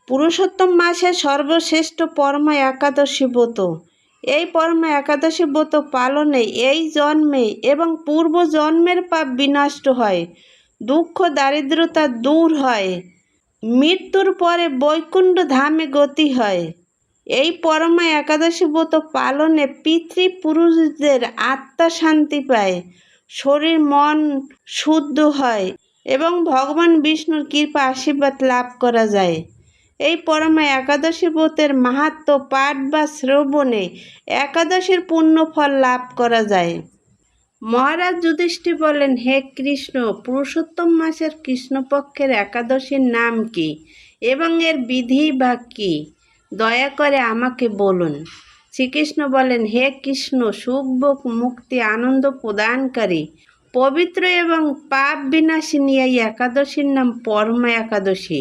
পুরুষোত্তম মাসের সর্বশ্রেষ্ঠ পরমা একাদশী ব্রত। এই পরমা একাদশী ব্রত পালনে এই জন্মে এবং পূর্ব জন্মের পাপ বিনষ্ট হয়, দুঃখ দারিদ্রতা দূর হয়, মৃত্যুর পরে বৈকুণ্ঠ ধামে গতি হয়। এই পরমা একাদশী ব্রত পালনে পিতৃপুরুষদের আত্মা শান্তি পায়, শরীর মন শুদ্ধ হয় এবং ভগবান বিষ্ণুর কৃপা আশীর্বাদ লাভ করা যায়। এই পরমা একাদশী ব্রতের মাহাত্ম্য পাঠ বা শ্রবণে একাদশীর পুণ্য ফল লাভ করা যায়। মহারাজ যুধিষ্ঠির বলেন, হে কৃষ্ণ, পুরুষোত্তম মাসের কৃষ্ণপক্ষের একাদশীর নাম কি এবং এর বিধি বা কী? দয়া করে আমাকে বলুন। শ্রীকৃষ্ণ বলেন, হে কৃষ্ণ, সুখ ভোগ মুক্তি আনন্দ প্রদানকারী পবিত্র এবং পাপ বিনাশিনী এই একাদশীর নাম পরমা একাদশী।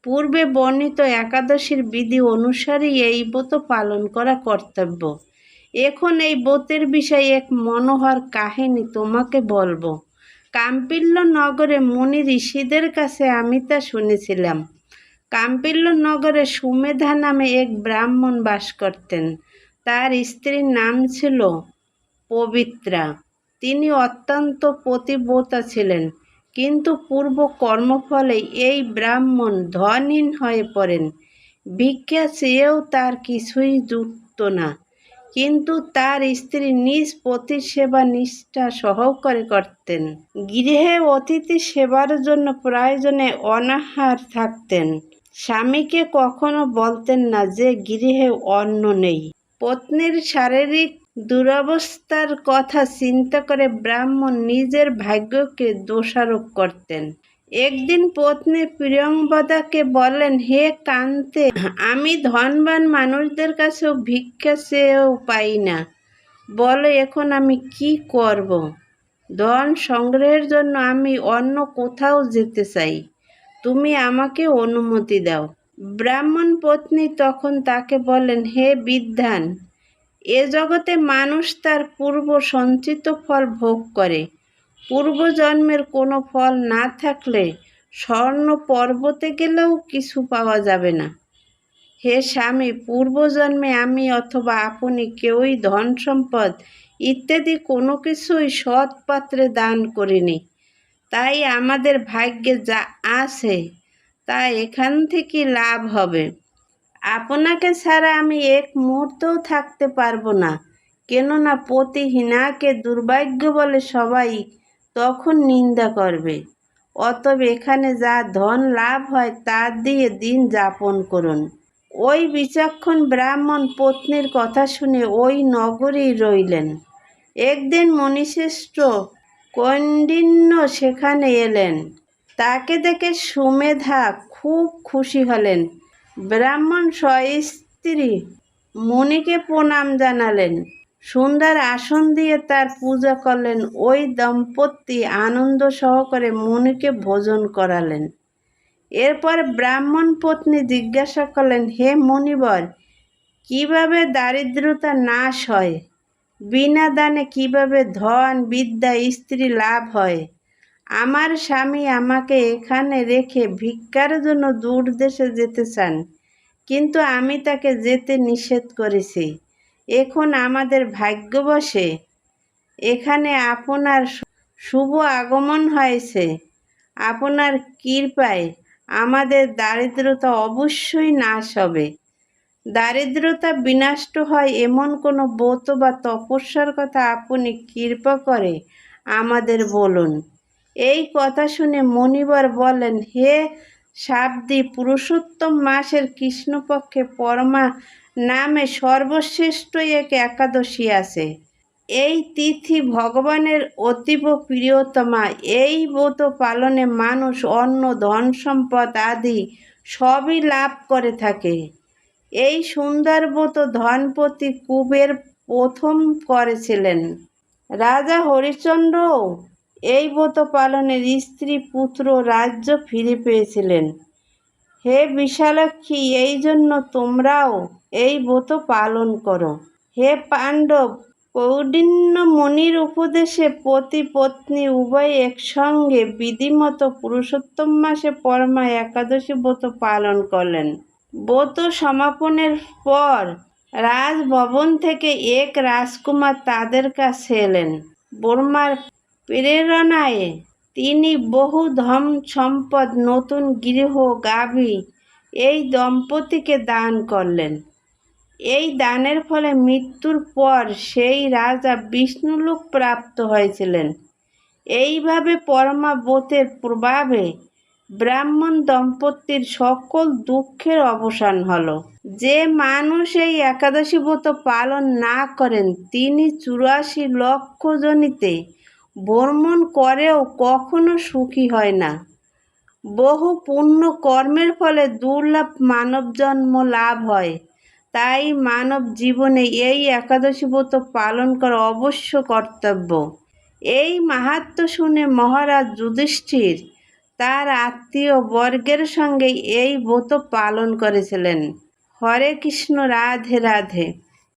পূর্বে বর্ণিত একাদশীর বিধি অনুসারেই এই ব্রত পালন করা কর্তব্য। এখন এই ব্রতের বিষয়ে এক মনোহর কাহিনী তোমাকে বলবো। কাম্পিল্য নগরে মুনি ঋষিদের কাছে আমি তা শুনেছিলাম। কাম্পিল্য নগরে সুমেধা নামে এক ব্রাহ্মণ বাস করতেন। তার স্ত্রীর নাম ছিল পবিত্রা। তিনি অত্যন্ত পতিব্রতা ছিলেন, কিন্তু পূর্ব কর্মফলে এই ব্রাহ্মণ ধনহীন হয়ে পড়েন। ভিক্ষা চেয়েও তার কিছুই জুটত না, কিন্তু তার স্ত্রী নিজ পতির সেবা নিষ্ঠা সহকারে করতেন। গৃহে অতিথি সেবার জন্য প্রয়োজনে অনাহার থাকতেন। স্বামীকে কখনো বলতেন না যে গৃহে অন্ন নেই। পত্নীর শারীরিক দুরবস্থার কথা চিন্তা করে ব্রাহ্মণ নিজের ভাগ্যকে দোষারোপ করতেন। একদিন পত্নী প্রিয়ংবদাকে বলেন, হে কান্তে, আমি ধনবান মানুষদের কাছেও ভিক্ষা চেয়েও পাই না। বলো এখন আমি কি করব? ধন সংগ্রহের জন্য আমি অন্য কোথাও যেতে চাই, তুমি আমাকে অনুমতি দাও। ব্রাহ্মণ পত্নী তখন তাকে বলেন, হে বিদ্বান, এ জগতে মানুষ তার পূর্ব সঞ্চিত ফল ভোগ করে। পূর্বজন্মের কোনো ফল না থাকলে স্বর্ণ পর্বতে গেলেও কিছু পাওয়া যাবে না। হে স্বামী, পূর্বজন্মে আমি অথবা আপনি কেউই ধন সম্পদ ইত্যাদি কোনো কিছুই সৎ পাত্রে দান করিনি। তাই আমাদের ভাগ্যে যা আছে তা এখান থেকে লাভ হবে। আপনাকে ছাড়া আমি এক মুহূর্তও থাকতে পারবো না, কেননা পতিহীনাকে দুর্ভাগ্য বলে সবাই তখন নিন্দা করবে। অতএব এখানে যা ধন লাভ হয় তা দিয়ে দিন যাপন করুন। ওই বিচক্ষণ ব্রাহ্মণ পত্নীর কথা শুনে ওই নগরেই রইলেন। একদিন মুনিশ্রেষ্ঠ কৌণ্ডিন্য সেখানে এলেন। তাকে দেখে সুমেধা খুব খুশি হলেন। ব্রাহ্মণ সস্ত্রী মুনিকে প্রণাম জানালেন। সুন্দর আসন দিয়ে তার পূজা করলেন। ওই দম্পতি আনন্দ সহকারে মুনিকে ভোজন করালেন। এরপর ব্রাহ্মণ পত্নী জিজ্ঞাসা করলেন, হে মুনিবর, কিভাবে দারিদ্রতা নাশ হয়? বিনা দানে কিভাবে ধন বিদ্যা স্ত্রী লাভ হয়? আমার স্বামী আমাকে এখানে রেখে ভিক্ষার জন্য দূর দেশে যেতে চান, কিন্তু আমি তাকে যেতে নিষেধ করেছি। এখন আমাদের ভাগ্যবশে এখানে আপনার শুভ আগমন হয়েছে। আপনার কৃপায় আমাদের দারিদ্রতা অবশ্যই নাশ হবে। দারিদ্রতা বিনষ্ট হয় এমন কোনো ব্রত বা তপস্যার কথা আপনি কৃপা করে আমাদের বলুন। এই কথা শুনে মুনিবর বলেন, হে সাবদি, পুরুষোত্তম মাসের কৃষ্ণপক্ষে পরমা নামে সর্বশ্রেষ্ঠ এক একাদশী আছে। এই তিথি ভগবানের অতীব প্রিয়তমা। এই ব্রত পালনে মানুষ অন্ন ধন সম্পদ আদি সবই লাভ করে থাকে। এই সুন্দর ব্রত ধনপতি কুবের প্রথম করেছিলেন। রাজা হরিশ্চন্দ্র এই ব্রত পালনের স্ত্রী পুত্র রাজ্য ফিরে পেয়েছিলেন। হে বিশালাক্ষী, এই জন্য তোমরাও এই ব্রত পালন করো। হে পাণ্ডব, কৌন্ডিন্য মুনির উপদেশে পতি পত্নী উভয় একসঙ্গে বিধিমতো পুরুষোত্তম মাসে পরমা একাদশী ব্রত পালন করলেন। ব্রত সমাপনের পর রাজভবন থেকে এক রাজকুমার তাদের কাছে এলেন। ব্রহ্মার প্রেরণায় তিনি বহু ধন সম্পদ, নতুন গৃহ, গাভী এই দম্পতিকে দান করলেন। এই দানের ফলে মৃত্যুর পর সেই রাজা বিষ্ণুলোক প্রাপ্ত হয়েছিলেন। এইভাবে পরমা ব্রতের প্রভাবে ব্রাহ্মণ দম্পতির সকল দুঃখের অবসান হলো। যে মানুষ এই একাদশী ব্রত পালন না করেন তিনি 84 লক্ষ জনিতে ভ্রমণ করেও কখনো সুখী হয় না। বহু পুণ্য কর্মের ফলে দুর্লভ মানব জন্ম লাভ হয়। তাই মানব জীবনে এই একাদশী ব্রত পালন করা অবশ্য কর্তব্য। এই মাহাত্ম্য শুনে মহারাজ যুধিষ্ঠির তার আত্মীয় বর্গের সঙ্গে এই ব্রত পালন করেছিলেন। হরে কৃষ্ণ, রাধে রাধে।